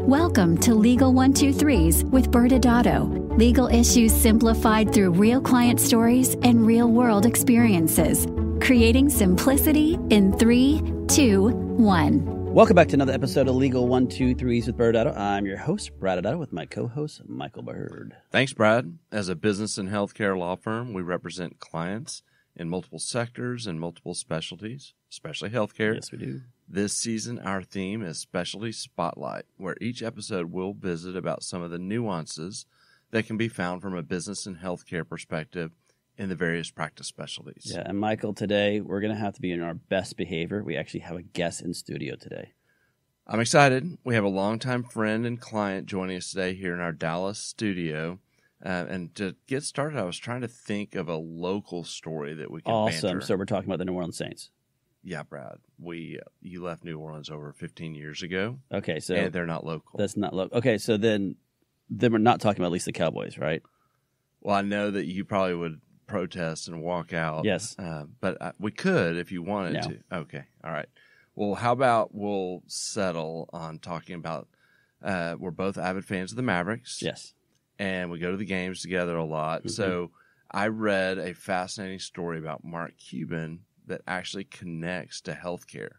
Welcome to Legal 123s with ByrdAdatto. Legal issues simplified through real client stories and real-world experiences. Creating simplicity in 3, 2, 1. Welcome back to another episode of Legal 123s with ByrdAdatto. I'm your host, ByrdAdatto, with my co-host, Michael Byrd. Thanks, Brad. As a business and healthcare law firm, we represent clients in multiple sectors and multiple specialties, especially healthcare. Yes, we do. This season, our theme is Specialty Spotlight, where each episode will visit about some of the nuances that can be found from a business and healthcare perspective in the various practice specialties. Yeah, and Michael, today we're going to have to be in our best behavior. We actually have a guest in studio today. I'm excited. We have a longtime friend and client joining us today here in our Dallas studio. And to get started, I was trying to think of a local story that we can Awesome. banter. So we're talking about the New Orleans Saints. Yeah, Brad. You left New Orleans over 15 years ago. Okay, so and they're not local. That's not local. Okay, so then we're not talking about at least the Cowboys, right? Well, I know that you probably would protest and walk out. Yes. But we could if you wanted to. Okay. All right. Well, how about we'll settle on talking about we're both avid fans of the Mavericks. Yes. And we go to the games together a lot. Mm-hmm. So I read a fascinating story about Mark Cuban that actually connects to healthcare.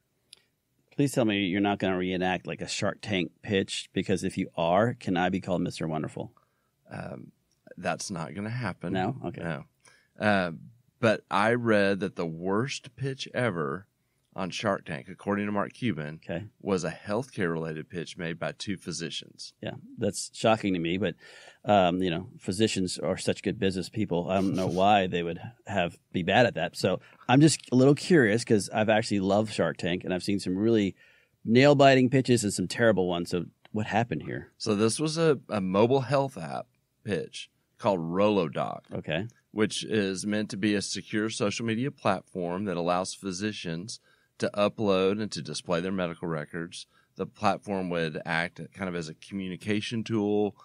Please tell me you're not going to reenact like a Shark Tank pitch, because if you are, can I be called Mr. Wonderful? That's not going to happen. No? Okay. No. But I read that the worst pitch ever on Shark Tank, according to Mark Cuban, was a healthcare-related pitch made by two physicians. Yeah, that's shocking to me, but, physicians are such good business people. I don't know why they would be bad at that. So I'm just a little curious, because I've actually loved Shark Tank, and I've seen some really nail-biting pitches and some terrible ones. So what happened here? So this was a mobile health app pitch called RoloDoc, which is meant to be a secure social media platform that allows physicians to upload and to display their medical records. The platform would act kind of as a communication tool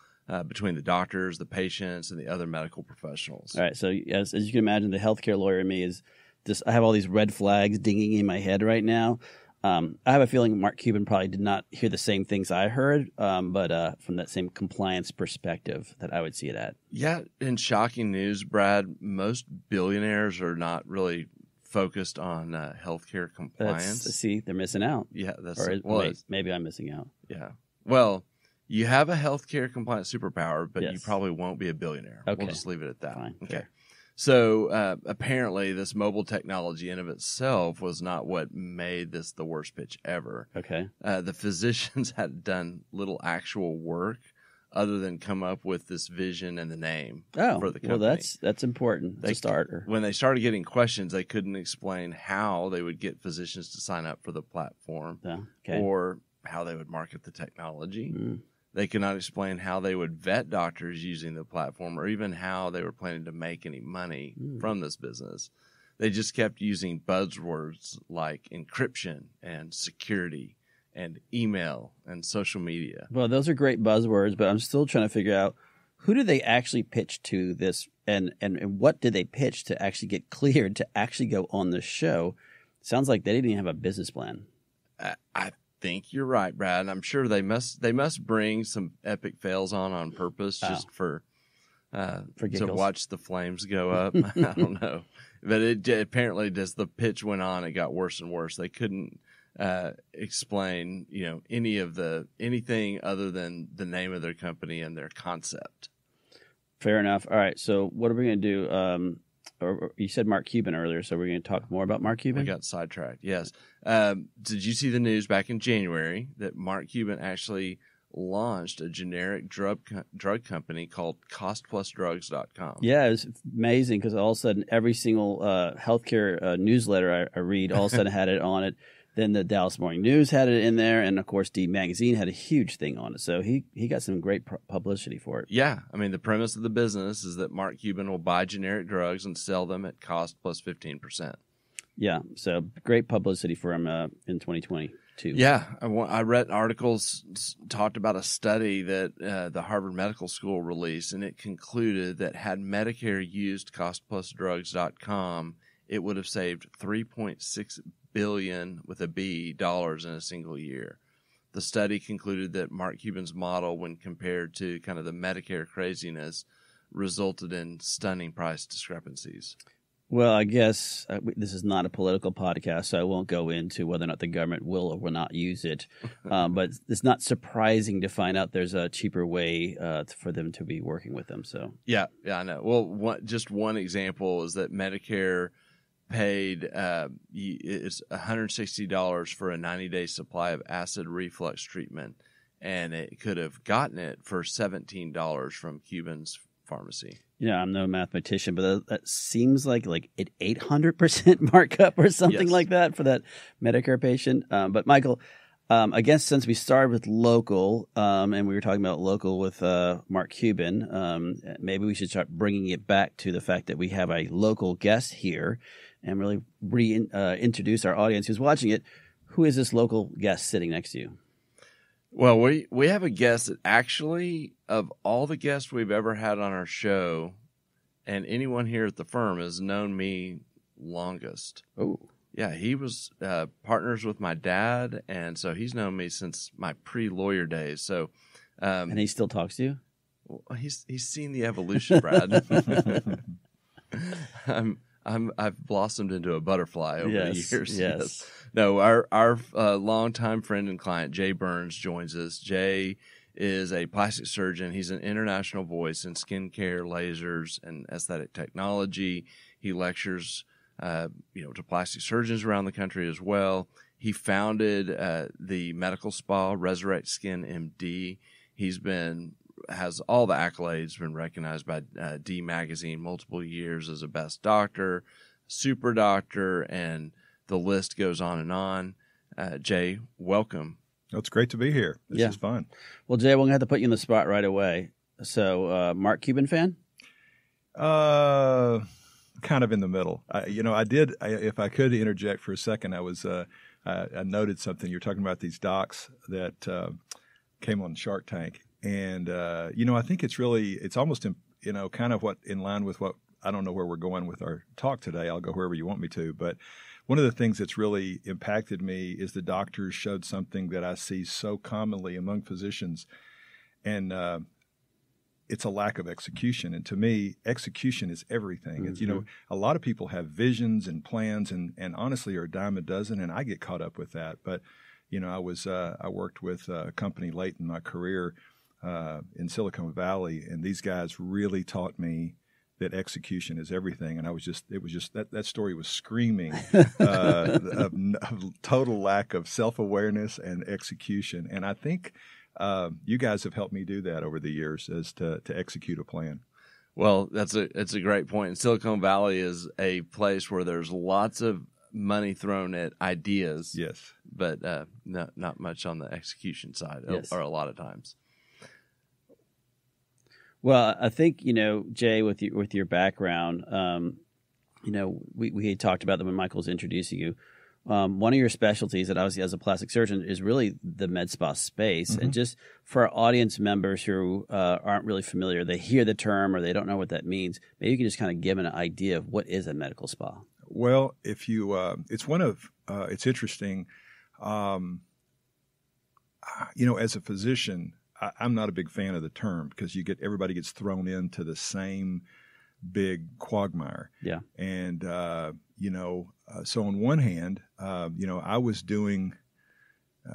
between the doctors, the patients, and the other medical professionals. All right. So as you can imagine, the healthcare lawyer in me is just, I have all these red flags dinging in my head right now. I have a feeling Mark Cuban probably did not hear the same things I heard, but from that same compliance perspective that I would see it at. Yeah. In shocking news, Brad, most billionaires are not really focused on healthcare compliance. See, they're missing out. Yeah, maybe I'm missing out. Yeah. Well, you have a healthcare compliance superpower, but yes. You probably won't be a billionaire. Okay. We'll just leave it at that. Fine. Okay. Fair. So apparently, this mobile technology in of itself was not what made this the worst pitch ever. Okay. The physicians had done little actual work other than come up with this vision and the name for the company. Well, that's important to start. When they started getting questions, they couldn't explain how they would get physicians to sign up for the platform or how they would market the technology. Mm. They could not explain how they would vet doctors using the platform or even how they were planning to make any money from this business. They just kept using buzzwords like encryption and security and email and social media. Well, those are great buzzwords, but I'm still trying to figure out, who did they actually pitch to this, and what did they pitch to actually get cleared to actually go on the show? Sounds like they didn't even have a business plan. I think you're right, Brad. And I'm sure they must bring some epic fails on purpose just for to watch the flames go up. I don't know, but it apparently, as the pitch went on, it got worse and worse. They couldn't explain, anything other than the name of their company and their concept. Fair enough. All right. So what are we going to do? Or you said Mark Cuban earlier, so we're going to talk more about Mark Cuban? We got sidetracked, yes. Did you see the news back in January that Mark Cuban actually launched a generic drug company called costplusdrugs.com? Yeah, it was amazing, because all of a sudden every single healthcare newsletter I read all of a sudden had it on it. Then the Dallas Morning News had it in there, and of course, D Magazine had a huge thing on it. So he got some great publicity for it. Yeah, I mean, the premise of the business is that Mark Cuban will buy generic drugs and sell them at cost plus 15%. Yeah, so great publicity for him in 2022. Yeah, I read articles talked about a study that the Harvard Medical School released, and it concluded that had Medicare used costplusdrugs.com, it would have saved $3.6 billion with a B dollars in a single year. The study concluded that Mark Cuban's model, when compared to kind of the Medicare craziness, resulted in stunning price discrepancies. Well, I guess this is not a political podcast, so I won't go into whether or not the government will or will not use it. But it's not surprising to find out there's a cheaper way for them to be working with them. So yeah, I know. Well, just one example is that Medicare paid it's $160 for a 90-day supply of acid reflux treatment, and it could have gotten it for $17 from Cuban's pharmacy. Yeah, I'm no mathematician, but that seems like an 800% markup or something like that for that Medicare patient. But Michael, I guess since we started with local and we were talking about local with Mark Cuban, maybe we should start bringing it back to the fact that we have a local guest here and really introduce our audience who's watching it. Who is this local guest sitting next to you? Well, we have a guest that actually, of all the guests we've ever had on our show, and anyone here at the firm has known me longest. Oh. Yeah, he was partners with my dad, and so he's known me since my pre-lawyer days. So, and he still talks to you? Well, he's seen the evolution, Brad. I've blossomed into a butterfly over the years. Yes. No, our longtime friend and client, Jay Burns, joins us. Jay is a plastic surgeon. He's an international voice in skincare, lasers, and aesthetic technology. He lectures, to plastic surgeons around the country as well. He founded the medical spa, Resurrect Skin M.D. Has all the accolades, been recognized by D Magazine multiple years as a best doctor, super doctor, and the list goes on and on. Jay, welcome. Oh, it's great to be here. This is fun. Well, Jay, we're going to have to put you in the spot right away. So, Mark Cuban fan? Kind of in the middle. If I could interject for a second, I noted something. You're talking about these docs that came on Shark Tank. And, I think it's almost, kind of in line with what, I don't know where we're going with our talk today. I'll go wherever you want me to. But one of the things that's really impacted me is the doctors showed something that I see so commonly among physicians. And it's a lack of execution. And to me, execution is everything. Mm-hmm. It's, a lot of people have visions and plans and honestly are a dime a dozen. And I get caught up with that. But, I worked with a company late in my career in Silicon Valley, and these guys really taught me that execution is everything. And it was just that story was screaming of total lack of self-awareness and execution. And I think you guys have helped me do that over the years as to execute a plan. Well, that's a great point. And Silicon Valley is a place where there's lots of money thrown at ideas. Yes. But not much on the execution side, or a lot of times. Well, I think, Jay, with your background, we had talked about that when Michael was introducing you. One of your specialties that obviously as a plastic surgeon is really the MedSpa space. Mm-hmm. And just for our audience members who aren't really familiar, they hear the term or they don't know what that means, maybe you can just kind of give them an idea of what is a medical spa. Well, if you, it's interesting, as a physician, I'm not a big fan of the term because everybody gets thrown into the same big quagmire. Yeah. And, so on one hand, I was doing,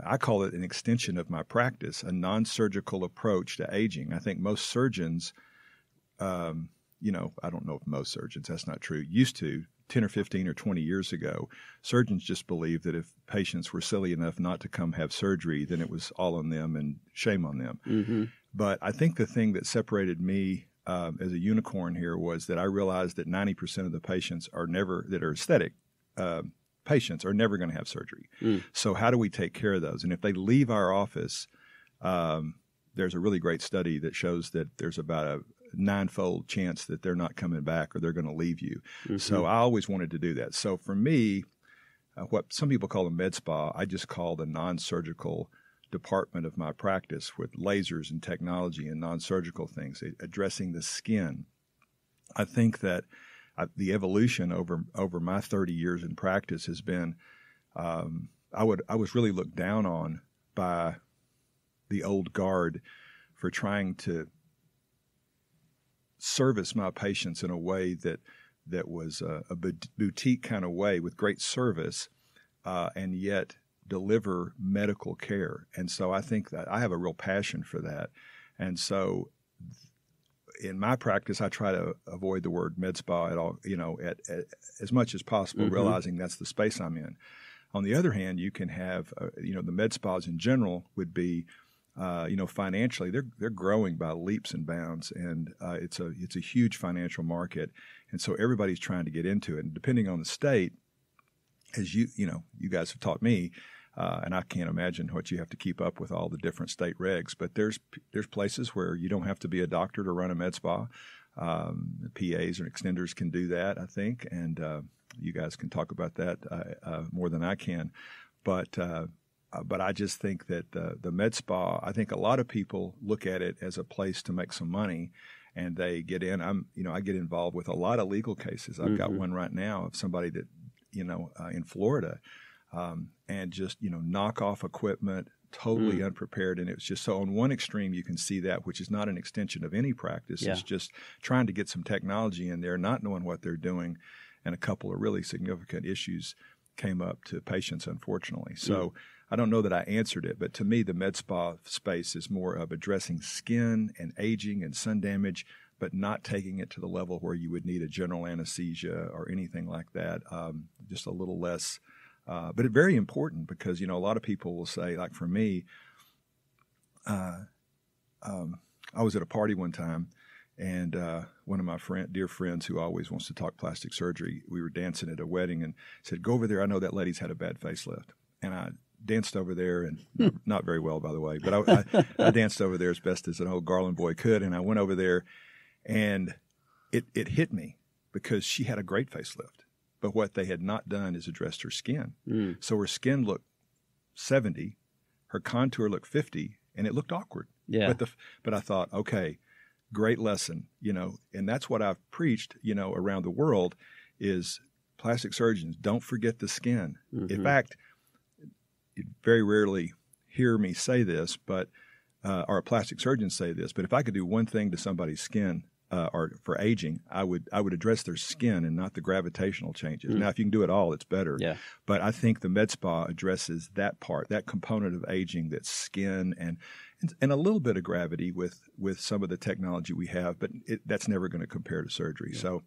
I call it an extension of my practice, a non-surgical approach to aging. I think most surgeons, I don't know if most surgeons, that's not true, used to, 10 or 15 or 20 years ago, surgeons just believed that if patients were silly enough not to come have surgery, then it was all on them and shame on them. Mm-hmm. But I think the thing that separated me as a unicorn here was that I realized that 90% of the patients that are aesthetic patients are never going to have surgery. Mm. So how do we take care of those? And if they leave our office, there's a really great study that shows that there's about a 9-fold chance that they're not coming back or they're going to leave you. Mm-hmm. So I always wanted to do that. So for me, what some people call a med spa, I just call the non-surgical department of my practice with lasers and technology and non-surgical things, addressing the skin. I think that the evolution over my 30 years in practice has been, I was really looked down on by the old guard for trying to service my patients in a way that was a boutique kind of way with great service, and yet deliver medical care. And so I think that I have a real passion for that. And so in my practice, I try to avoid the word med spa at all, at as much as possible, realizing that's the space I'm in. On the other hand, you can have, the med spas in general would be, financially, they're growing by leaps and bounds, and it's a huge financial market, and so everybody's trying to get into it. And depending on the state, as you guys have taught me, and I can't imagine what you have to keep up with all the different state regs. But there's places where you don't have to be a doctor to run a med spa. PAs or extenders can do that, I think, and you guys can talk about that more than I can. But I just think that the med spa, I think a lot of people look at it as a place to make some money, and they get in. I get involved with a lot of legal cases. I've got one right now of somebody that, in Florida, and just, knock off equipment, totally unprepared. And it's just so on one extreme, you can see that, which is not an extension of any practice. Yeah. It's just trying to get some technology in there, not knowing what they're doing. And a couple of really significant issues came up to patients, unfortunately. So I don't know that I answered it, but to me, the med spa space is more of addressing skin and aging and sun damage, but not taking it to the level where you would need a general anesthesia or anything like that. Just a little less, but it's very important because, a lot of people will say, like for me, I was at a party one time, and one of my dear friends who always wants to talk plastic surgery, we were dancing at a wedding and said, "Go over there. I know that lady's had a bad facelift." And I danced over there, and not very well, by the way, but I danced over there as best as an old Garland boy could. And I went over there, and it hit me because she had a great facelift. But what they had not done is addressed her skin. So her skin looked 70, her contour looked 50, and it looked awkward. Yeah. But I thought, okay, great lesson, and that's what I've preached, around the world is plastic surgeons, don't forget the skin. In fact, you very rarely hear me say this, but or a plastic surgeon say this, but if I could do one thing to somebody's skin or for aging, I would address their skin and not the gravitational changes. Now, if you can do it all, it's better. Yeah. But I think the med spa addresses that part, that component of aging, that's skin and a little bit of gravity with some of the technology we have, but that's never going to compare to surgery. Yeah. So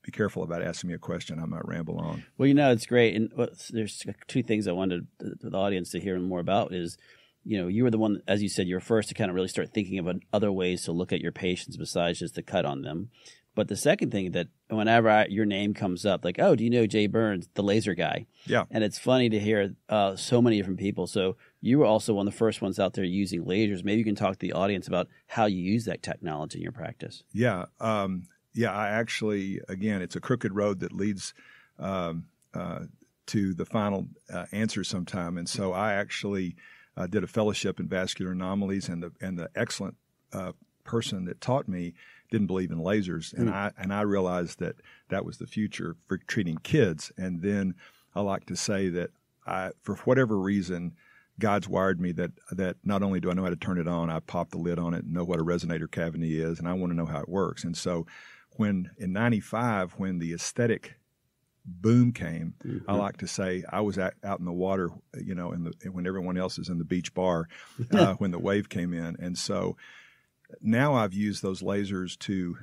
be careful about asking me a question. I might ramble on. Well, it's great. And there's two things I wanted the audience to hear more about is, you were the one, as you said, you were first to kind of really start thinking about other ways to look at your patients besides just the cut on them. But the second thing that whenever your name comes up, like, oh, do you know Jay Burns, the laser guy? Yeah. And it's funny to hear so many different people. So you were also one of the first ones out there using lasers. Maybe you can talk to the audience about how you use that technology in your practice. Yeah. I actually, again, it's a crooked road that leads to the final answer sometime. And so I actually did a fellowship in vascular anomalies, and the excellent person that taught me didn't believe in lasers, and I realized that was the future for treating kids. And then I like to say that for whatever reason, God's wired me that not only do I know how to turn it on, I pop the lid on it and know what a resonator cavity is, and I want to know how it works. And so in 95, when the aesthetic boom came, I like to say I was out in the water, when everyone else is in the beach bar, when the wave came in. And so now I've used those lasers to,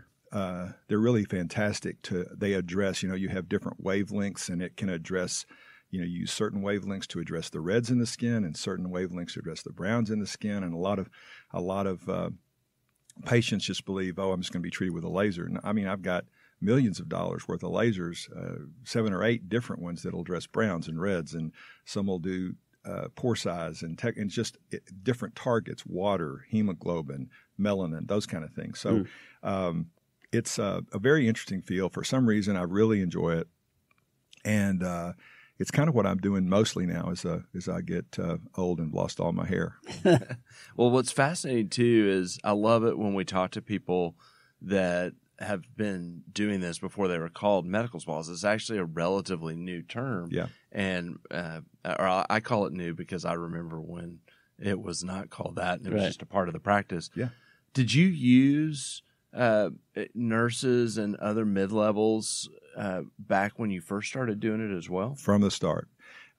they're really fantastic they address, you have different wavelengths, and it can address, you use certain wavelengths to address the reds in the skin and certain wavelengths to address the browns in the skin. And a lot of patients just believe, oh, I'm just going to be treated with a laser. And I mean, I've got millions of dollars worth of lasers, 7 or 8 different ones that'll address browns and reds, and some will do pore size and just different targets, water, hemoglobin, melanin, those kind of things. So it's a very interesting field. For some reason, I really enjoy it, and it's kind of what I'm doing mostly now as I get old and lost all my hair. Well, what's fascinating too is I love it when we talk to people that have been doing this before they were called medical spas. It's actually a relatively new term. Yeah. And or I call it new because I remember when it was not called that. It was just a part of the practice. Yeah. Did you use nurses and other mid-levels back when you first started doing it as well? From the start.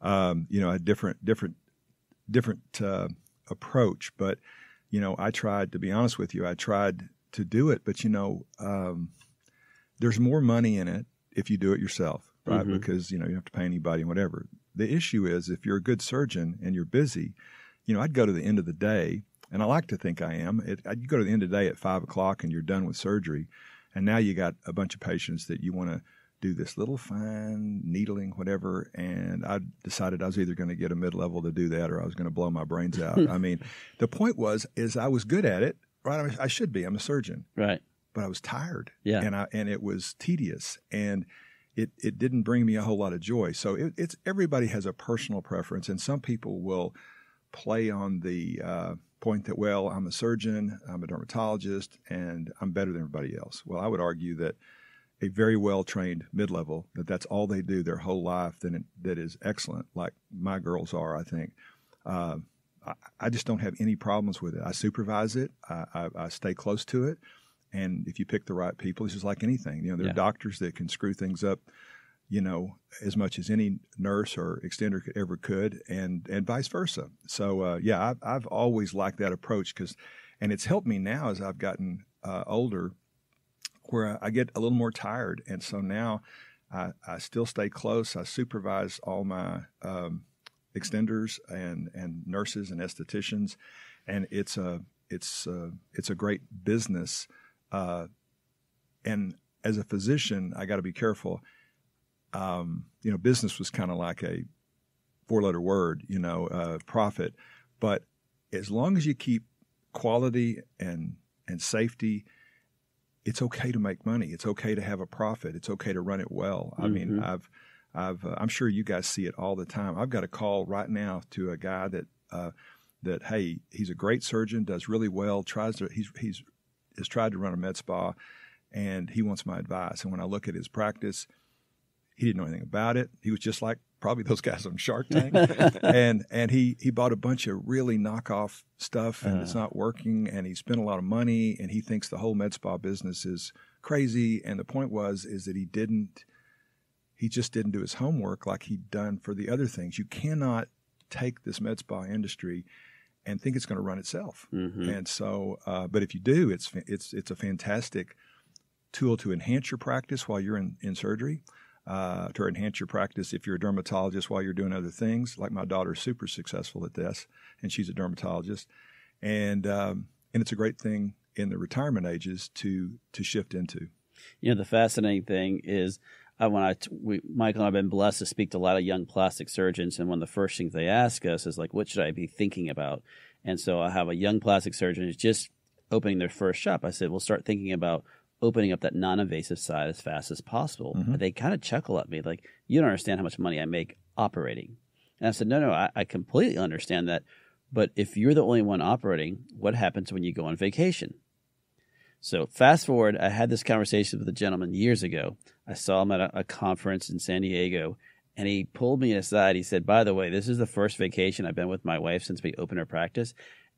A different approach. But, I tried, to be honest with you, I tried to do it. But, there's more money in it if you do it yourself, right? Mm-hmm. Because, you have to pay anybody and whatever. The issue is if you're a good surgeon and you're busy, I'd go to the end of the day, and I like to think I am. You go to the end of the day at 5 o'clock and you're done with surgery, and now you got a bunch of patients that you want to do this little fine needling, whatever, and I decided I was either going to get a mid-level to do that or I was going to blow my brains out. I mean, the point is I was good at it, right? I should be. I'm a surgeon. Right. But I was tired. Yeah. And it was tedious, and it didn't bring me a whole lot of joy. So it's everybody has a personal preference, and some people will play on the point that, well, I'm a surgeon, I'm a dermatologist, and I'm better than everybody else. Well, I would argue that a very well-trained mid-level, that's all they do their whole life, that is excellent, like my girls are, I think. I just don't have any problems with it. I supervise it. I stay close to it. And if you pick the right people, it's just like anything. There are doctors that can screw things up, as much as any nurse or extender ever could, and vice versa. So, I've always liked that approach and it's helped me now as I've gotten older, where I get a little more tired. And so now I still stay close. I supervise all my extenders and nurses and estheticians, and it's a great business. And as a physician, I got to be careful. Business was kind of like a 4-letter word, profit. But as long as you keep quality and safety, it's okay to make money. It's okay to have a profit. It's okay to run it well. I mean, I'm sure you guys see it all the time. I've got a call right now to a guy that hey, he's a great surgeon, does really well, he's tried to run a med spa, and he wants my advice. And when I look at his practice, he didn't know anything about it. He was just like probably those guys on Shark Tank. and he bought a bunch of really knockoff stuff, and it's not working, and he spent a lot of money, and he thinks the whole med spa business is crazy. And the point is that he just didn't do his homework like he'd done for the other things. You cannot take this med spa industry and think it's going to run itself. Mm-hmm. And so, but if you do, it's a fantastic tool to enhance your practice while you're in surgery, to enhance your practice if you're a dermatologist while you're doing other things. Like my daughter's super successful at this, and she's a dermatologist, and it's a great thing in the retirement ages to shift into. The fascinating thing is, Michael and I have been blessed to speak to a lot of young plastic surgeons, and one of the first things they ask us is like, what should I be thinking about? And so I have a young plastic surgeon who's just opening their first shop. I said, we'll start thinking about opening up that non-invasive side as fast as possible. Mm-hmm. But they kind of chuckle at me like, you don't understand how much money I make operating. And I said, no, I completely understand that. But if you're the only one operating, what happens when you go on vacation? So fast forward, I had this conversation with a gentleman years ago. I saw him at a conference in San Diego, and he pulled me aside. He said, by the way, this is the first vacation I've been with my wife since we opened our practice,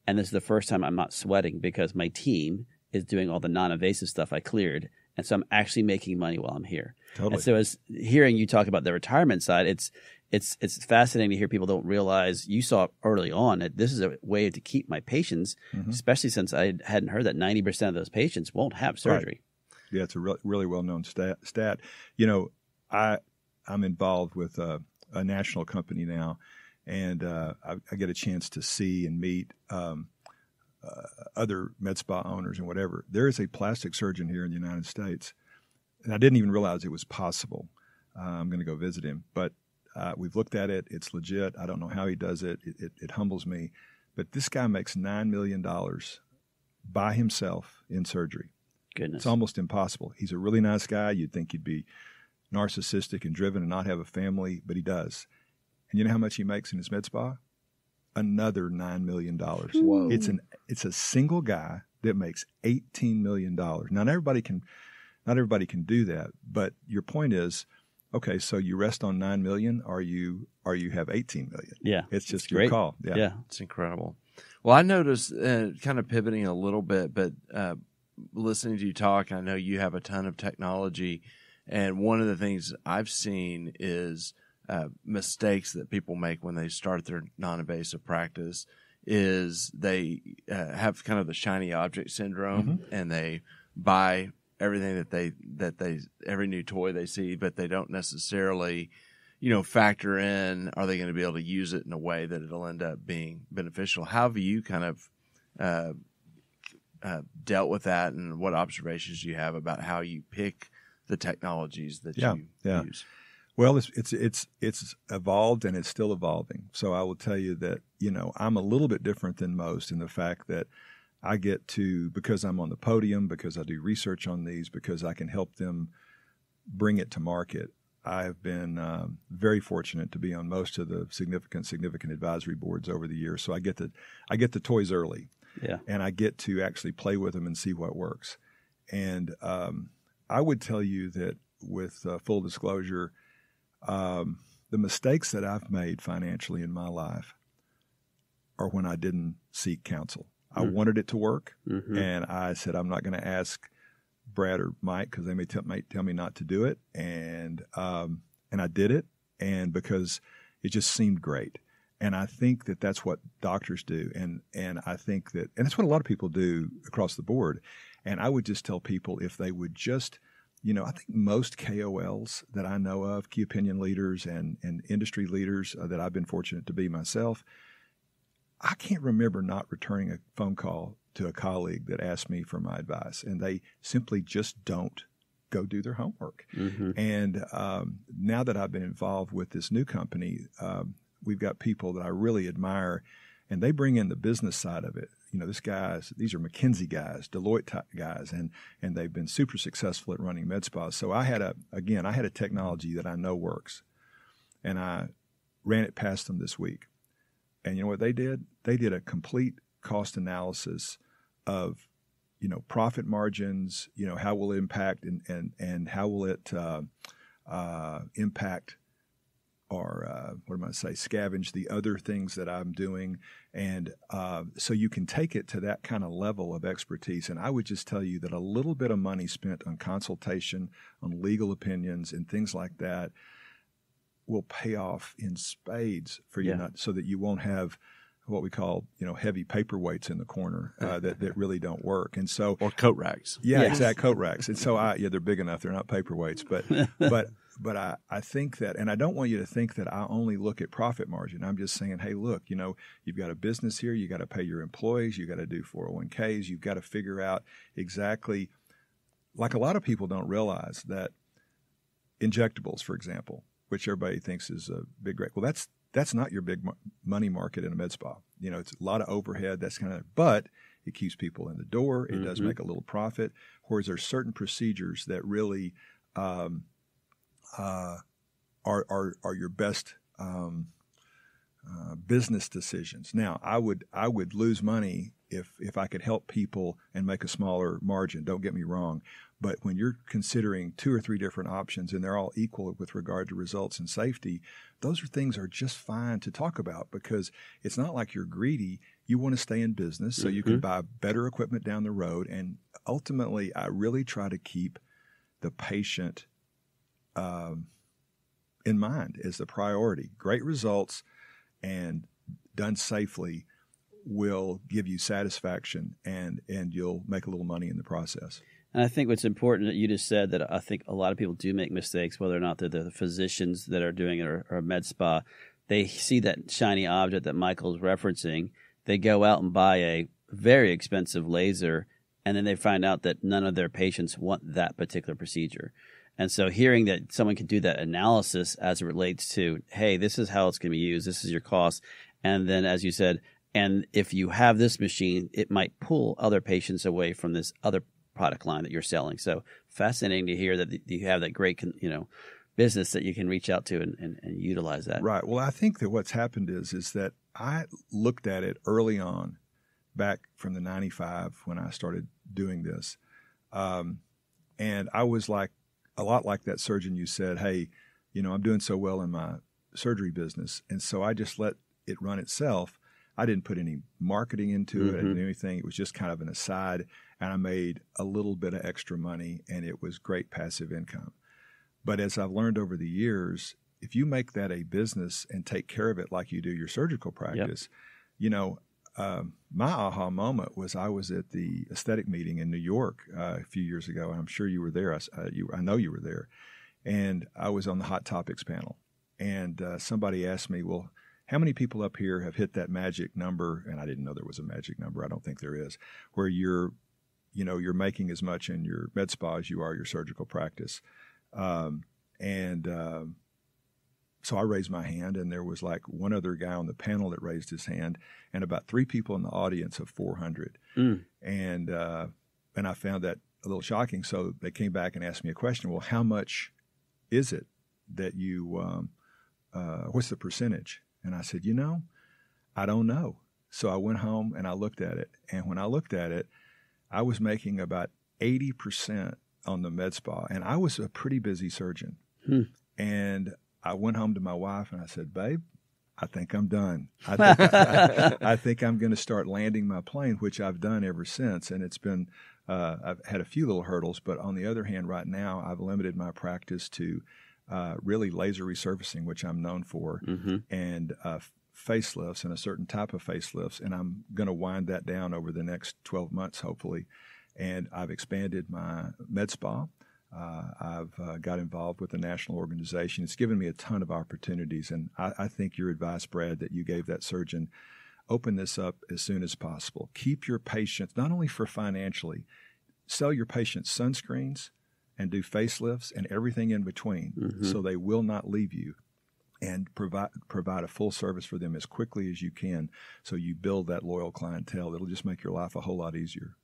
and this is the first time I'm not sweating because my team is doing all the non-invasive stuff I cleared, and so I'm actually making money while I'm here. Totally. And so as hearing you talk about the retirement side, it's fascinating to hear people don't realize, you saw early on that this is a way to keep my patients, especially since I hadn't heard that 90% of those patients won't have surgery. Right. Yeah, it's a really well-known stat. I'm involved with a national company now, and I get a chance to see and meet other med spa owners and whatever. There is a plastic surgeon here in the United States, and I didn't even realize it was possible. I'm going to go visit him, but we've looked at it. It's legit. I don't know how he does it. It humbles me. But this guy makes $9 million by himself in surgery. Goodness. It's almost impossible. He's a really nice guy. You'd think he'd be narcissistic and driven and not have a family, but he does. And you know how much he makes in his med spa? Another $9 million. Whoa. It's a single guy that makes $18 million. Now, not everybody can do that, but your point is, okay, so you rest on $9 million, or you have $18 million. Yeah, it's just your call. Yeah, it's incredible. Well, I noticed, kind of pivoting a little bit, but listening to you talk, I know you have a ton of technology, and one of the things I've seen is mistakes that people make when they start their non-invasive practice is they have kind of the shiny object syndrome, and they buy everything that they every new toy they see, but they don't necessarily, factor in, are they going to be able to use it in a way that it'll end up being beneficial? How have you kind of dealt with that, and what observations do you have about how you pick the technologies that you use? Well, it's evolved, and it's still evolving. So I will tell you that, I'm a little bit different than most in the fact that I get to, because I'm on the podium, because I do research on these, because I can help them bring it to market. I have been very fortunate to be on most of the significant advisory boards over the years. So I get the toys early, and I get to actually play with them and see what works. And I would tell you that, with full disclosure, the mistakes that I've made financially in my life are when I didn't seek counsel. I wanted it to work, and I said, I'm not going to ask Brad or Mike because they may tell me not to do it, and I did it, and because it just seemed great. And I think that that's what doctors do, and I think that, and that's what a lot of people do across the board. And I would just tell people, if they would just, I think most KOLs that I know of, key opinion leaders and industry leaders that I've been fortunate to be myself, I can't remember not returning a phone call to a colleague that asked me for my advice, and they simply just don't go do their homework. And now that I've been involved with this new company, we've got people that I really admire, and they bring in the business side of it. These are McKinsey guys, Deloitte guys, and they've been super successful at running MedSpas. So I had a technology that I know works, and I ran it past them this week. And you know what they did? They did a complete cost analysis of, profit margins, how will it impact and how will it impact or scavenge the other things that I'm doing. And so you can take it to that kind of level of expertise. And I would just tell you that a little bit of money spent on consultation, on legal opinions and things like that will pay off in spades for you, so that you won't have what we call, heavy paperweights in the corner that really don't work. And so, or coat racks. Yeah, exact coat racks. And so they're big enough. They're not paperweights, but I think that, and I don't want you to think that I only look at profit margin. I'm just saying, hey, look, you've got a business here. You got to pay your employees. You got to do 401ks. You've got to figure out exactly, like a lot of people don't realize that injectables, for example, which everybody thinks is a big rate. Well, that's not your big money market in a med spa. It's a lot of overhead. That's but it keeps people in the door. It does make a little profit. Whereas there's certain procedures that really are your best business decisions. Now, I would lose money if I could help people and make a smaller margin. Don't get me wrong. But when you're considering 2 or 3 different options and they're all equal with regard to results and safety, those things are just fine to talk about, because it's not like you're greedy. You want to stay in business so you can buy better equipment down the road. And ultimately, I really try to keep the patient in mind as the priority. Great results and done safely will give you satisfaction, and you'll make a little money in the process. And I think what's important that you just said, that I think a lot of people do make mistakes, whether or not they're the physicians that are doing it or a med spa. They see that shiny object that Michael's referencing. They go out and buy a very expensive laser, and then they find out that none of their patients want that particular procedure. And so hearing that someone can do that analysis as it relates to, hey, this is how it's going to be used, this is your cost, and then, as you said, and if you have this machine, it might pull other patients away from this other product line that you're selling. So fascinating to hear that you have that great, business that you can reach out to and utilize that. Right. Well, I think that what's happened is that I looked at it early on, back from the 95 when I started doing this. And I was like, a lot like that surgeon you said, hey, I'm doing so well in my surgery business. And so I just let it run itself. I didn't put any marketing into it. I didn't do anything. It was just kind of an aside, and I made a little bit of extra money, and it was great passive income. But as I've learned over the years, if you make that a business and take care of it like you do your surgical practice, my aha moment was I was at the aesthetic meeting in New York a few years ago, and I'm sure you were there. I know you were there. And I was on the Hot Topics panel. And somebody asked me, well, how many people up here have hit that magic number? And I didn't know there was a magic number. I don't think there is, where you're making as much in your med spa as you are your surgical practice. So I raised my hand, and there was like one other guy on the panel that raised his hand, and about 3 people in the audience of 400. And I found that a little shocking. So they came back and asked me a question. Well, how much is it that you? What's the percentage? And I said, I don't know. So I went home and I looked at it, and when I looked at it, I was making about 80% on the med spa, and I was a pretty busy surgeon. And I went home to my wife and I said, babe, I think I'm done. I think I'm going to start landing my plane, which I've done ever since. And it's been, I've had a few little hurdles, but on the other hand, right now, I've limited my practice to really laser resurfacing, which I'm known for, and facelifts and a certain type of facelifts. And I'm going to wind that down over the next 12 months, hopefully. And I've expanded my med spa. I've got involved with a national organization. It's given me a ton of opportunities, and I think your advice, Brad, that you gave that surgeon, open this up as soon as possible. Keep your patients, not only for financially, sell your patients sunscreens and do facelifts and everything in between, so they will not leave you, and provide a full service for them as quickly as you can, so you build that loyal clientele. It'll just make your life a whole lot easier.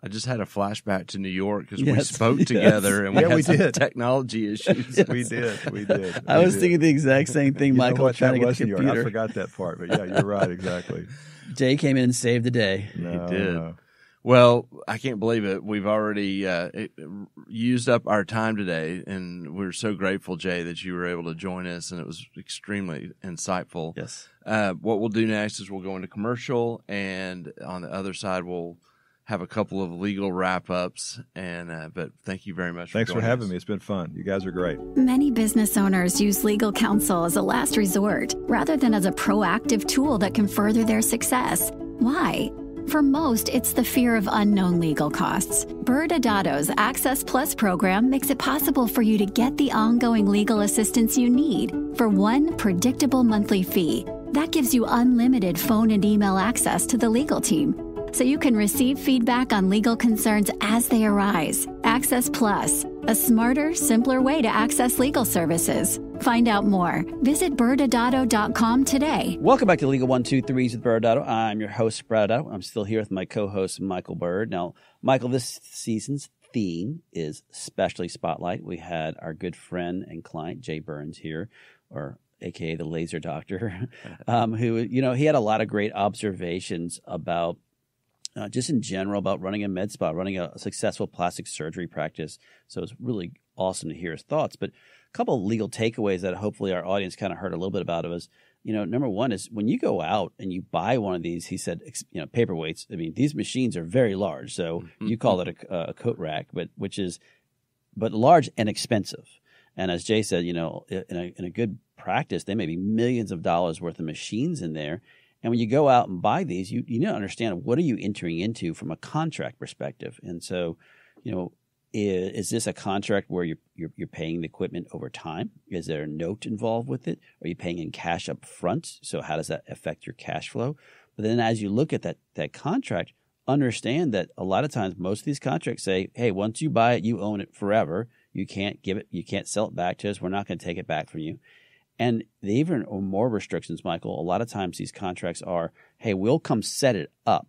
I just had a flashback to New York because we spoke together and we had some technology issues. We did. I was thinking the exact same thing, Michael, trying to get the computer. I forgot that part, but yeah, you're right, exactly. Jay came in and saved the day. He did. No. Well, I can't believe it. We've already used up our time today, and we're so grateful, Jay, that you were able to join us, and it was extremely insightful. Yes. What we'll do next is we'll go into commercial, and on the other side, we'll have a couple of legal wrap-ups, but thank you very much. Thanks for having me. It's been fun. You guys are great. Many business owners use legal counsel as a last resort rather than as a proactive tool that can further their success. Why? For most, it's the fear of unknown legal costs. ByrdAdatto's Access Plus program makes it possible for you to get the ongoing legal assistance you need for one predictable monthly fee. That gives you unlimited phone and email access to the legal team, so you can receive feedback on legal concerns as they arise. Access Plus, a smarter, simpler way to access legal services. Find out more. Visit ByrdAdatto.com today. Welcome back to Legal 123s with ByrdAdatto. I'm your host, ByrdAdatto. I'm still here with my co-host, Michael Byrd. Now, Michael, this season's theme is Specialty Spotlight. We had our good friend and client, Jay Burns, here, or a.k.a. the laser doctor, who, he had a lot of great observations about just in general about running a med spa, running a successful plastic surgery practice. So it's really awesome to hear his thoughts. But a couple of legal takeaways that hopefully our audience kind of heard a little bit about was, number one is when you go out and you buy one of these, he said, paperweights. I mean, these machines are very large. So you call it a coat rack, but large and expensive. And as Jay said, in a good practice, there may be millions of dollars worth of machines in there. And when you go out and buy these, you need to understand what are you entering into from a contract perspective. And so, is this a contract where you're paying the equipment over time? Is there a note involved with it? Are you paying in cash up front? So how does that affect your cash flow? But then as you look at that contract, understand that a lot of times most of these contracts say, hey, once you buy it, you own it forever. You can't sell it back to us. We're not going to take it back from you. And they even are more restrictions, Michael. A lot of times these contracts are, hey, we'll come set it up,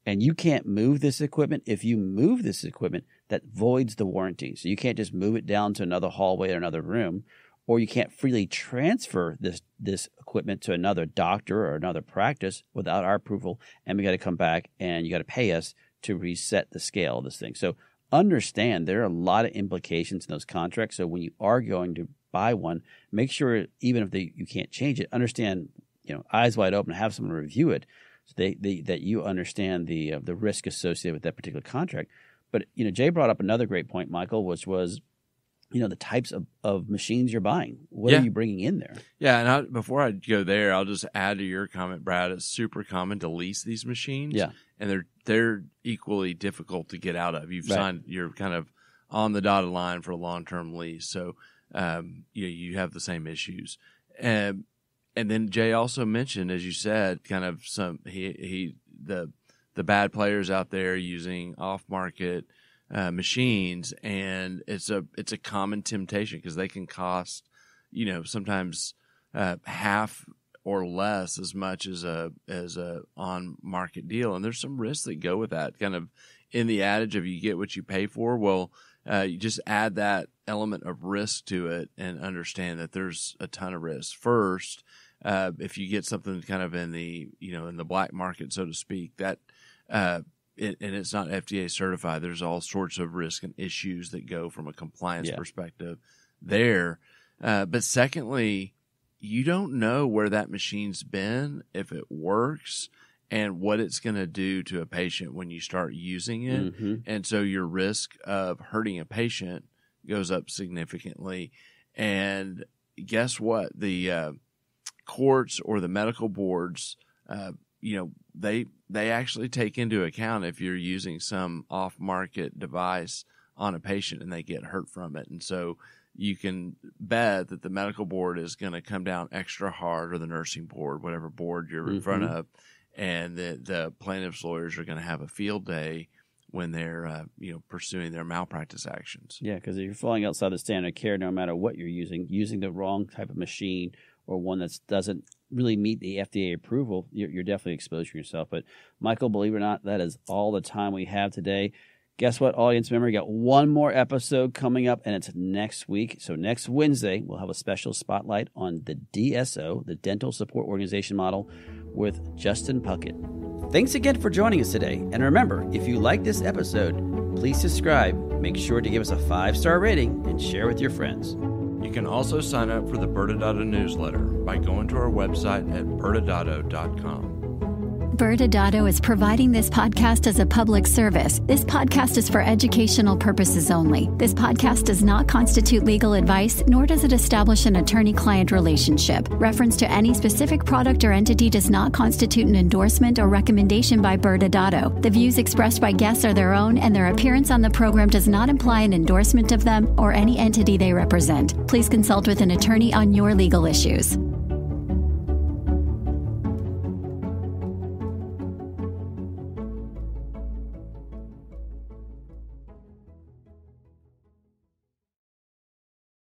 and you can't move this equipment. If you move this equipment, that voids the warranty. So you can't just move it down to another hallway or another room, or you can't freely transfer this equipment to another doctor or another practice without our approval, and we got to come back and you got to pay us to reset the scale of this thing. So understand there are a lot of implications in those contracts. So when you are going to buy one, make sure even if you can't change it, understand eyes wide open, have someone review it, so that you understand the risk associated with that particular contract. But Jay brought up another great point, Michael, which was the types of machines you're buying. What are you bringing in there? Yeah, and before I go there, I'll just add to your comment, Brad. It's super common to lease these machines. Yeah, and they're equally difficult to get out of. You've signed, you're kind of on the dotted line for a long-term lease, so you have the same issues. And then Jay also mentioned, as you said, kind of the bad players out there using off-market machines, and it's a common temptation because they can cost sometimes half or less as much as a on market deal, and there's some risks that go with that. Kind of in the adage of you get what you pay for. Well, you just add that element of risk to it and understand that there's a ton of risk. First, if you get something kind of in the in the black market, so to speak, that and it's not FDA certified, there's all sorts of risk and issues that go from a compliance perspective there. But secondly, you don't know where that machine's been, if it works, and what it's going to do to a patient when you start using it. Mm-hmm. And so your risk of hurting a patient goes up significantly. And guess what? The courts or the medical boards, they actually take into account if you're using some off-market device on a patient and they get hurt from it. And so you can bet that the medical board is going to come down extra hard, or the nursing board, whatever board you're in front of, and the plaintiff's lawyers are going to have a field day when they're pursuing their malpractice actions. Yeah, because if you're falling outside the standard of care, no matter what you're using the wrong type of machine or one that doesn't really meet the FDA approval, you're definitely exposing yourself. But Michael, believe it or not, that is all the time we have today. Guess what, audience member? We got one more episode coming up, and it's next week. So next Wednesday, we'll have a special spotlight on the DSO, the Dental Support Organization model, with Justin Puckett. Thanks again for joining us today. And remember, if you like this episode, please subscribe, make sure to give us a 5-star rating, and share with your friends. You can also sign up for the ByrdAdatto newsletter by going to our website at ByrdAdatto.com. ByrdAdatto is providing this podcast as a public service. This podcast is for educational purposes only. This podcast does not constitute legal advice, nor does it establish an attorney-client relationship. Reference to any specific product or entity does not constitute an endorsement or recommendation by ByrdAdatto. The views expressed by guests are their own, and their appearance on the program does not imply an endorsement of them or any entity they represent. Please consult with an attorney on your legal issues.